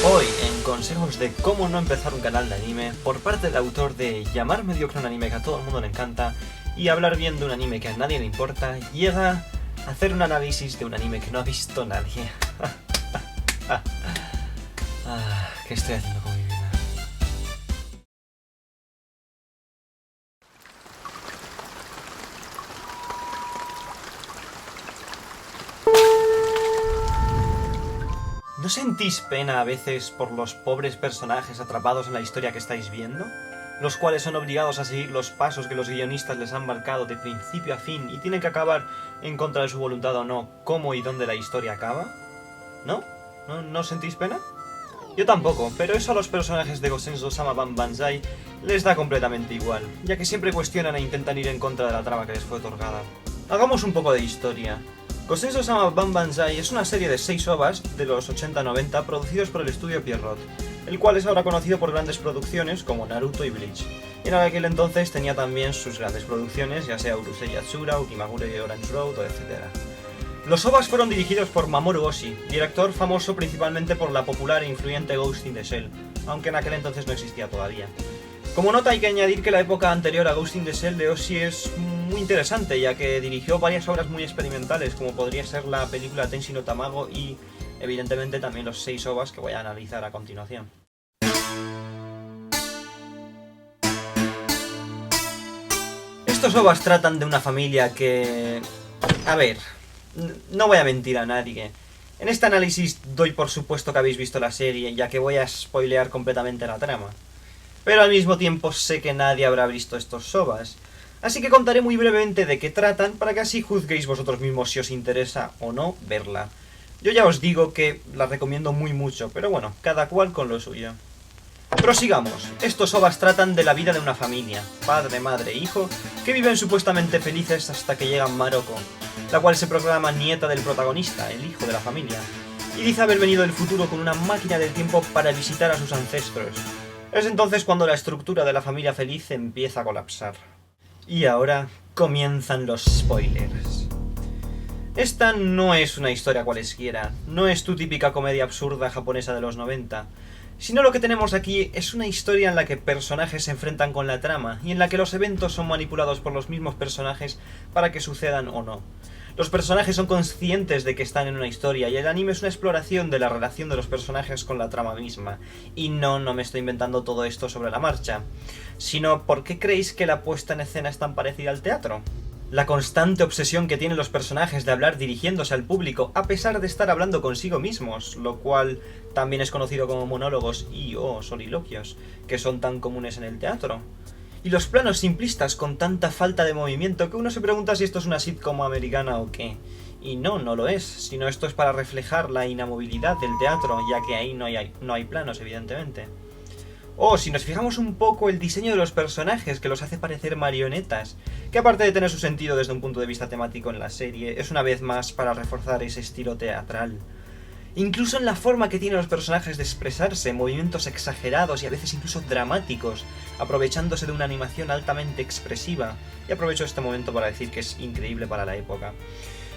Hoy, en consejos de cómo no empezar un canal de anime, por parte del autor de llamar mediocre un anime que a todo el mundo le encanta y hablar bien de un anime que a nadie le importa, llega a hacer un análisis de un anime que no ha visto nadie. ¿Qué estoy haciendo con mi vida? ¿No sentís pena a veces por los pobres personajes atrapados en la historia que estáis viendo? Los cuales son obligados a seguir los pasos que los guionistas les han marcado de principio a fin y tienen que acabar en contra de su voluntad o no, cómo y dónde la historia acaba. ¿No? ¿No sentís pena? Yo tampoco, pero eso a los personajes de Gosenzo-sama Banbanzai les da completamente igual, ya que siempre cuestionan e intentan ir en contra de la trama que les fue otorgada. Hagamos un poco de historia. Gosenzo-sama Banbanzai es una serie de 6 OVAs de los 80-90 producidos por el estudio Pierrot, el cual es ahora conocido por grandes producciones como Naruto y Bleach. Y en aquel entonces tenía también sus grandes producciones, ya sea Urusei Yatsura, Ukimagure Orange Road, etc. Los OVAs fueron dirigidos por Mamoru Oshii, director famoso principalmente por la popular e influyente Ghost in the Shell, aunque en aquel entonces no existía todavía. Como nota hay que añadir que la época anterior a Ghost in the Shell de Oshii es muy interesante, ya que dirigió varias obras muy experimentales, como podría ser la película Tenshi no Tamago y, evidentemente, también los 6 OVAs que voy a analizar a continuación. Estos OVAs tratan de una familia que... A ver, no voy a mentir a nadie. En este análisis doy por supuesto que habéis visto la serie, ya que voy a spoilear completamente la trama. Pero al mismo tiempo sé que nadie habrá visto estos OVAs, así que contaré muy brevemente de qué tratan para que así juzguéis vosotros mismos si os interesa o no verla. Yo ya os digo que la recomiendo muy mucho, pero bueno, cada cual con lo suyo. Prosigamos. Estos OVAs tratan de la vida de una familia, padre, madre e hijo, que viven supuestamente felices hasta que llega Maroko, la cual se proclama nieta del protagonista, el hijo de la familia, y dice haber venido del futuro con una máquina del tiempo para visitar a sus ancestros. Es entonces cuando la estructura de la familia feliz empieza a colapsar. Y ahora comienzan los spoilers. Esta no es una historia cualesquiera, no es tu típica comedia absurda japonesa de los 90, sino lo que tenemos aquí es una historia en la que personajes se enfrentan con la trama y en la que los eventos son manipulados por los mismos personajes para que sucedan o no. Los personajes son conscientes de que están en una historia y el anime es una exploración de la relación de los personajes con la trama misma. Y no me estoy inventando todo esto sobre la marcha, sino ¿por qué creéis que la puesta en escena es tan parecida al teatro? La constante obsesión que tienen los personajes de hablar dirigiéndose al público a pesar de estar hablando consigo mismos, lo cual también es conocido como monólogos y o soliloquios, que son tan comunes en el teatro. Y los planos simplistas con tanta falta de movimiento que uno se pregunta si esto es una sitcom americana o qué. Y no lo es, sino esto es para reflejar la inamovilidad del teatro, ya que ahí no hay planos, evidentemente. O si nos fijamos un poco el diseño de los personajes, que los hace parecer marionetas, que aparte de tener su sentido desde un punto de vista temático en la serie, es una vez más para reforzar ese estilo teatral. Incluso en la forma que tienen los personajes de expresarse, movimientos exagerados y a veces incluso dramáticos, aprovechándose de una animación altamente expresiva, y aprovecho este momento para decir que es increíble para la época,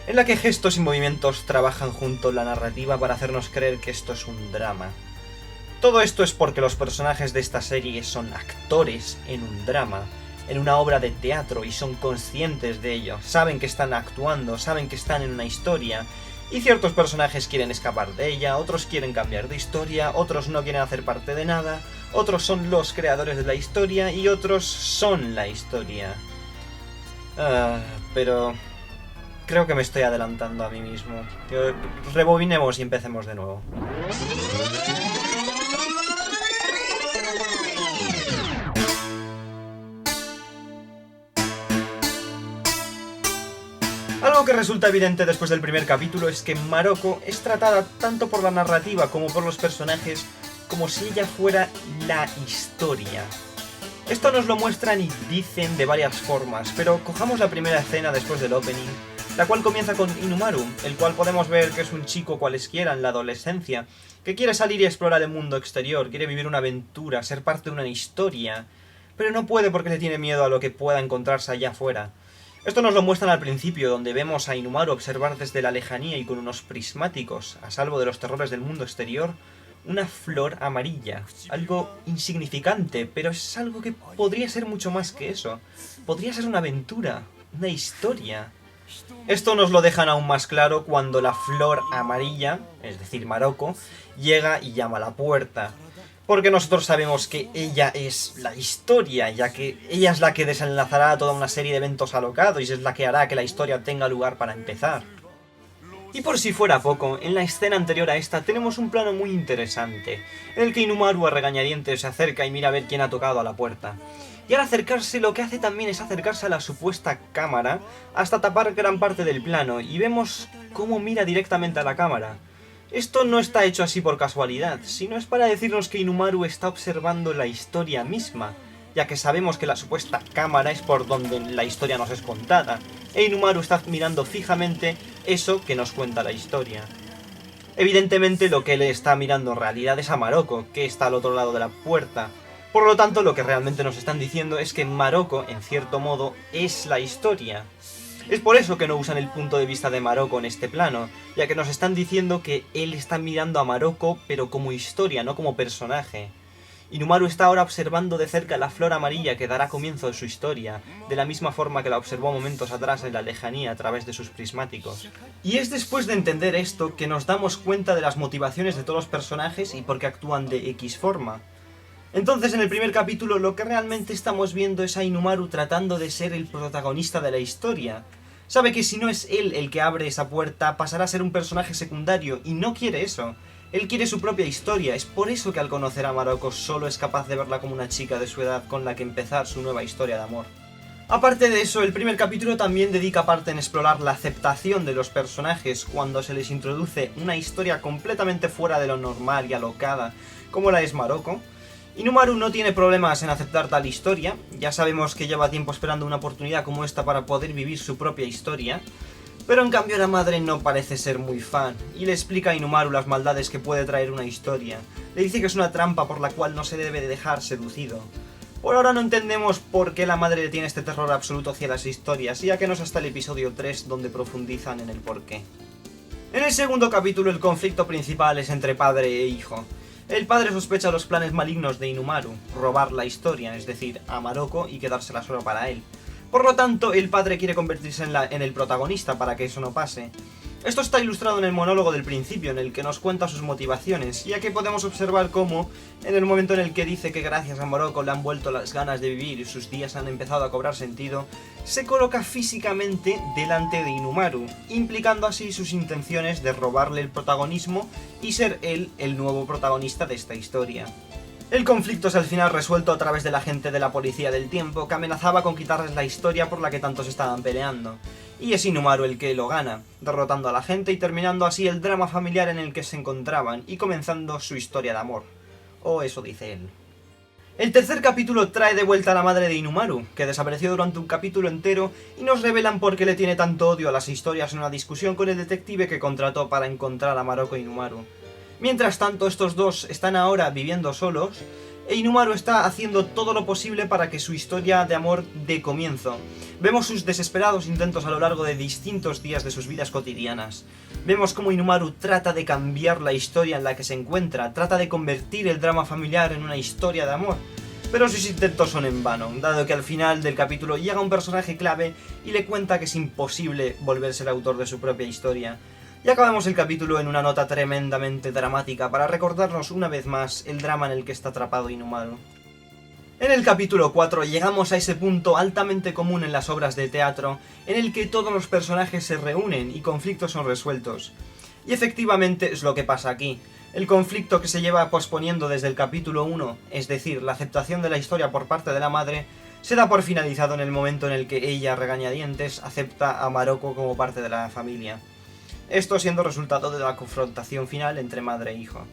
en la que gestos y movimientos trabajan junto a la narrativa para hacernos creer que esto es un drama. Todo esto es porque los personajes de esta serie son actores en un drama, en una obra de teatro, y son conscientes de ello, saben que están actuando, saben que están en una historia, y ciertos personajes quieren escapar de ella, otros quieren cambiar de historia, otros no quieren hacer parte de nada, otros son los creadores de la historia y otros son la historia. Pero creo que me estoy adelantando a mí mismo. Rebobinemos y empecemos de nuevo. Algo que resulta evidente después del primer capítulo es que Maroko es tratada tanto por la narrativa como por los personajes como si ella fuera la historia. Esto nos lo muestran y dicen de varias formas, pero cojamos la primera escena después del opening, la cual comienza con Inumaru, el cual podemos ver que es un chico cualesquiera en la adolescencia, que quiere salir y explorar el mundo exterior, quiere vivir una aventura, ser parte de una historia, pero no puede porque le tiene miedo a lo que pueda encontrarse allá afuera. Esto nos lo muestran al principio, donde vemos a Inumaru observar desde la lejanía y con unos prismáticos, a salvo de los terrores del mundo exterior, una flor amarilla. Algo insignificante, pero es algo que podría ser mucho más que eso. Podría ser una aventura, una historia. Esto nos lo dejan aún más claro cuando la flor amarilla, es decir, Maroko, llega y llama a la puerta. Porque nosotros sabemos que ella es la historia, ya que ella es la que desenlazará toda una serie de eventos alocados y es la que hará que la historia tenga lugar para empezar. Y por si fuera poco, en la escena anterior a esta tenemos un plano muy interesante, en el que Inumaru a regañadientes se acerca y mira a ver quién ha tocado a la puerta. Y al acercarse lo que hace también es acercarse a la supuesta cámara hasta tapar gran parte del plano y vemos cómo mira directamente a la cámara. Esto no está hecho así por casualidad, sino es para decirnos que Inumaru está observando la historia misma, ya que sabemos que la supuesta cámara es por donde la historia nos es contada, e Inumaru está mirando fijamente eso que nos cuenta la historia. Evidentemente lo que él está mirando en realidad es a Maroko, que está al otro lado de la puerta. Por lo tanto, lo que realmente nos están diciendo es que Maroko, en cierto modo, es la historia. Es por eso que no usan el punto de vista de Maroko en este plano, ya que nos están diciendo que él está mirando a Maroko, pero como historia, no como personaje. Inumaru está ahora observando de cerca la flor amarilla que dará comienzo a su historia, de la misma forma que la observó momentos atrás en la lejanía a través de sus prismáticos. Y es después de entender esto que nos damos cuenta de las motivaciones de todos los personajes y por qué actúan de X forma. Entonces, en el primer capítulo lo que realmente estamos viendo es a Inumaru tratando de ser el protagonista de la historia. Sabe que si no es él el que abre esa puerta, pasará a ser un personaje secundario, y no quiere eso. Él quiere su propia historia, es por eso que al conocer a Maroko solo es capaz de verla como una chica de su edad con la que empezar su nueva historia de amor. Aparte de eso, el primer capítulo también dedica parte en explorar la aceptación de los personajes cuando se les introduce una historia completamente fuera de lo normal y alocada, como la es Maroko. Inumaru no tiene problemas en aceptar tal historia, ya sabemos que lleva tiempo esperando una oportunidad como esta para poder vivir su propia historia, pero en cambio la madre no parece ser muy fan, y le explica a Inumaru las maldades que puede traer una historia. Le dice que es una trampa por la cual no se debe de dejar seducido. Por ahora no entendemos por qué la madre tiene este terror absoluto hacia las historias, ya que no es hasta el episodio 3 donde profundizan en el porqué. En el segundo capítulo el conflicto principal es entre padre e hijo. El padre sospecha los planes malignos de Inumaru, robar la historia, es decir, a Maroko y quedársela solo para él. Por lo tanto, el padre quiere convertirse en el protagonista para que eso no pase. Esto está ilustrado en el monólogo del principio, en el que nos cuenta sus motivaciones, ya que podemos observar cómo, en el momento en el que dice que gracias a Maroko le han vuelto las ganas de vivir y sus días han empezado a cobrar sentido, se coloca físicamente delante de Inumaru, implicando así sus intenciones de robarle el protagonismo y ser él el nuevo protagonista de esta historia. El conflicto es al final resuelto a través del agente de la policía del tiempo que amenazaba con quitarles la historia por la que tantos estaban peleando. Y es Inumaru el que lo gana, derrotando a la gente y terminando así el drama familiar en el que se encontraban y comenzando su historia de amor. O eso dice él. El tercer capítulo trae de vuelta a la madre de Inumaru, que desapareció durante un capítulo entero, y nos revelan por qué le tiene tanto odio a las historias en una discusión con el detective que contrató para encontrar a Maroko e Inumaru. Mientras tanto, estos dos están ahora viviendo solos, e Inumaru está haciendo todo lo posible para que su historia de amor dé comienzo. Vemos sus desesperados intentos a lo largo de distintos días de sus vidas cotidianas. Vemos cómo Inumaru trata de cambiar la historia en la que se encuentra, trata de convertir el drama familiar en una historia de amor. Pero sus intentos son en vano, dado que al final del capítulo llega un personaje clave y le cuenta que es imposible volverse el autor de su propia historia. Y acabamos el capítulo en una nota tremendamente dramática para recordarnos una vez más el drama en el que está atrapado Inumaru. En el capítulo 4 llegamos a ese punto altamente común en las obras de teatro, en el que todos los personajes se reúnen y conflictos son resueltos. Y efectivamente es lo que pasa aquí. El conflicto que se lleva posponiendo desde el capítulo 1, es decir, la aceptación de la historia por parte de la madre, se da por finalizado en el momento en el que ella, regañadientes, acepta a Maroko como parte de la familia. Esto siendo resultado de la confrontación final entre madre e hijo.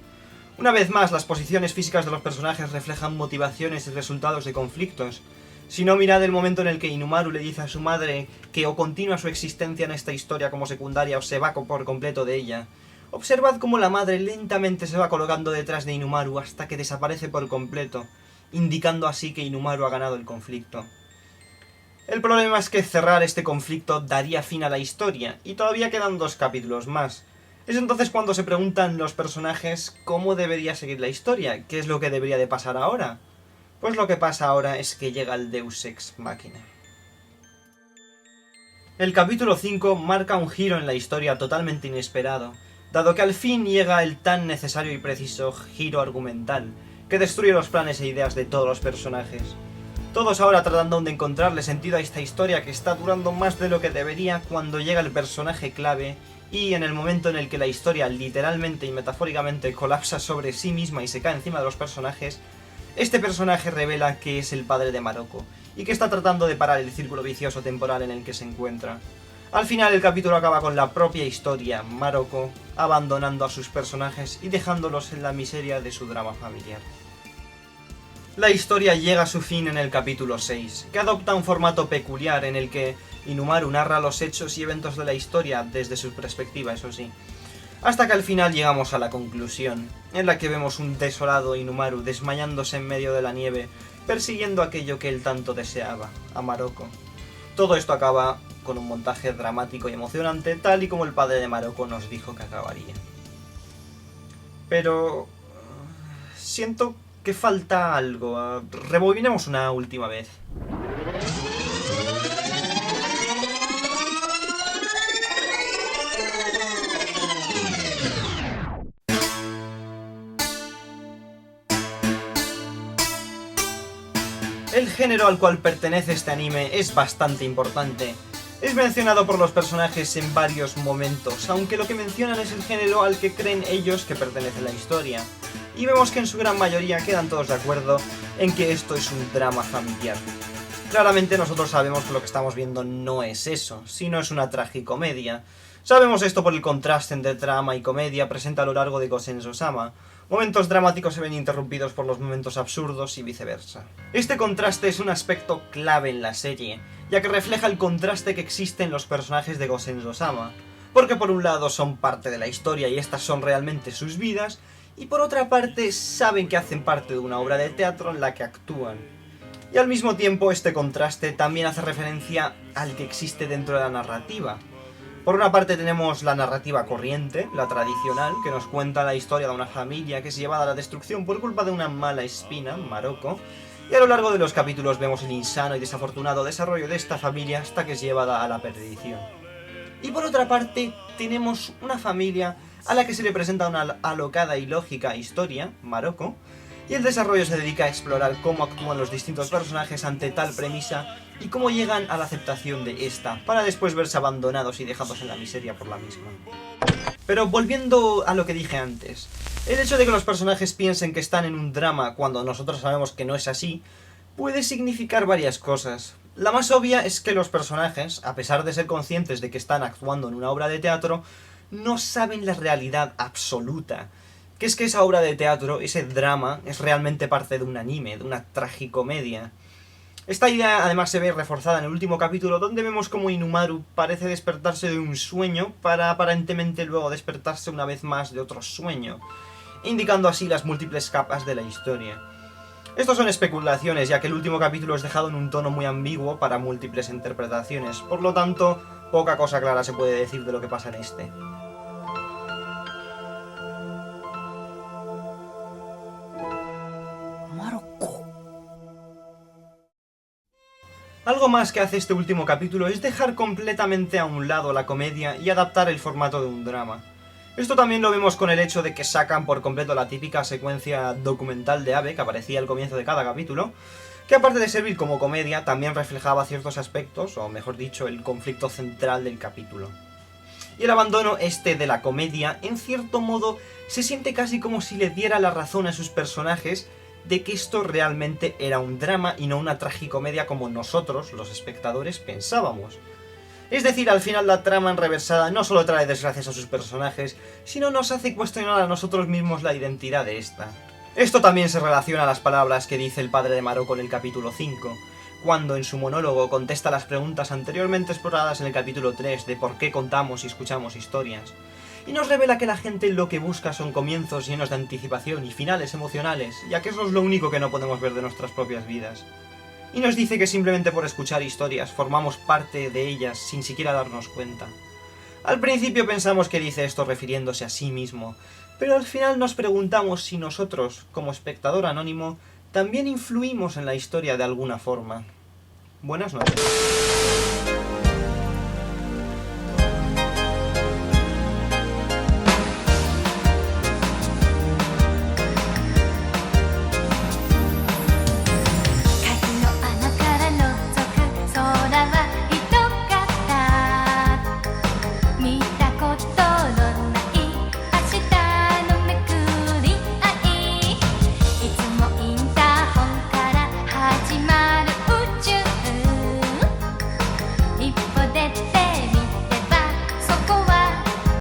Una vez más, las posiciones físicas de los personajes reflejan motivaciones y resultados de conflictos. Si no, mirad el momento en el que Inumaru le dice a su madre que o continúa su existencia en esta historia como secundaria o se va por completo de ella. Observad cómo la madre lentamente se va colocando detrás de Inumaru hasta que desaparece por completo, indicando así que Inumaru ha ganado el conflicto. El problema es que cerrar este conflicto daría fin a la historia, y todavía quedan 2 capítulos más. Es entonces cuando se preguntan los personajes cómo debería seguir la historia, qué es lo que debería de pasar ahora. Pues lo que pasa ahora es que llega el Deus Ex Machina. El capítulo 5 marca un giro en la historia totalmente inesperado, dado que al fin llega el tan necesario y preciso giro argumental, que destruye los planes e ideas de todos los personajes. Todos ahora tratando de encontrarle sentido a esta historia que está durando más de lo que debería cuando llega el personaje clave y en el momento en el que la historia literalmente y metafóricamente colapsa sobre sí misma y se cae encima de los personajes, este personaje revela que es el padre de Maroko y que está tratando de parar el círculo vicioso temporal en el que se encuentra. Al final el capítulo acaba con la propia historia, Maroko abandonando a sus personajes y dejándolos en la miseria de su drama familiar. La historia llega a su fin en el capítulo 6, que adopta un formato peculiar en el que Inumaru narra los hechos y eventos de la historia desde su perspectiva, eso sí. Hasta que al final llegamos a la conclusión, en la que vemos un desolado Inumaru desmayándose en medio de la nieve, persiguiendo aquello que él tanto deseaba, a Maroko. Todo esto acaba con un montaje dramático y emocionante, tal y como el padre de Maroko nos dijo que acabaría. Pero siento que falta algo. Rebobinemos una última vez. El género al cual pertenece este anime es bastante importante. Es mencionado por los personajes en varios momentos, aunque lo que mencionan es el género al que creen ellos que pertenece la historia. Y vemos que en su gran mayoría quedan todos de acuerdo en que esto es un drama familiar. Claramente nosotros sabemos que lo que estamos viendo no es eso, sino es una tragicomedia. Sabemos esto por el contraste entre drama y comedia presente a lo largo de Gosenzo-sama. Momentos dramáticos se ven interrumpidos por los momentos absurdos y viceversa. Este contraste es un aspecto clave en la serie, ya que refleja el contraste que existe en los personajes de Gosenzo-sama. Porque por un lado son parte de la historia y estas son realmente sus vidas, y por otra parte saben que hacen parte de una obra de teatro en la que actúan. Y al mismo tiempo este contraste también hace referencia al que existe dentro de la narrativa. Por una parte tenemos la narrativa corriente, la tradicional, que nos cuenta la historia de una familia que es llevada a la destrucción por culpa de una mala espina, Maroko, y a lo largo de los capítulos vemos el insano y desafortunado desarrollo de esta familia hasta que es llevada a la perdición. Y por otra parte tenemos una familia a la que se le presenta una alocada y lógica historia, Maroko, y el desarrollo se dedica a explorar cómo actúan los distintos personajes ante tal premisa y cómo llegan a la aceptación de esta, para después verse abandonados y dejados en la miseria por la misma. Pero volviendo a lo que dije antes, el hecho de que los personajes piensen que están en un drama cuando nosotros sabemos que no es así, puede significar varias cosas. La más obvia es que los personajes, a pesar de ser conscientes de que están actuando en una obra de teatro, no saben la realidad absoluta. Que es que esa obra de teatro, ese drama, es realmente parte de un anime, de una tragicomedia. Esta idea además se ve reforzada en el último capítulo, donde vemos como Inumaru parece despertarse de un sueño para aparentemente luego despertarse una vez más de otro sueño, indicando así las múltiples capas de la historia. Estos son especulaciones, ya que el último capítulo es dejado en un tono muy ambiguo para múltiples interpretaciones, por lo tanto, poca cosa clara se puede decir de lo que pasa en este. Algo más que hace este último capítulo es dejar completamente a un lado la comedia y adaptar el formato de un drama. Esto también lo vemos con el hecho de que sacan por completo la típica secuencia documental de Abe que aparecía al comienzo de cada capítulo, que aparte de servir como comedia, también reflejaba ciertos aspectos, o mejor dicho, el conflicto central del capítulo. Y el abandono este de la comedia, en cierto modo, se siente casi como si le diera la razón a sus personajes de que esto realmente era un drama y no una tragicomedia como nosotros, los espectadores, pensábamos. Es decir, al final la trama enreversada no solo trae desgracias a sus personajes, sino nos hace cuestionar a nosotros mismos la identidad de esta. Esto también se relaciona a las palabras que dice el padre de Maroko en el capítulo 5, cuando en su monólogo contesta las preguntas anteriormente exploradas en el capítulo 3 de por qué contamos y escuchamos historias, y nos revela que la gente lo que busca son comienzos llenos de anticipación y finales emocionales, ya que eso es lo único que no podemos ver de nuestras propias vidas. Y nos dice que simplemente por escuchar historias formamos parte de ellas sin siquiera darnos cuenta. Al principio pensamos que dice esto refiriéndose a sí mismo, pero al final nos preguntamos si nosotros, como espectador anónimo, también influimos en la historia de alguna forma. Buenas noches.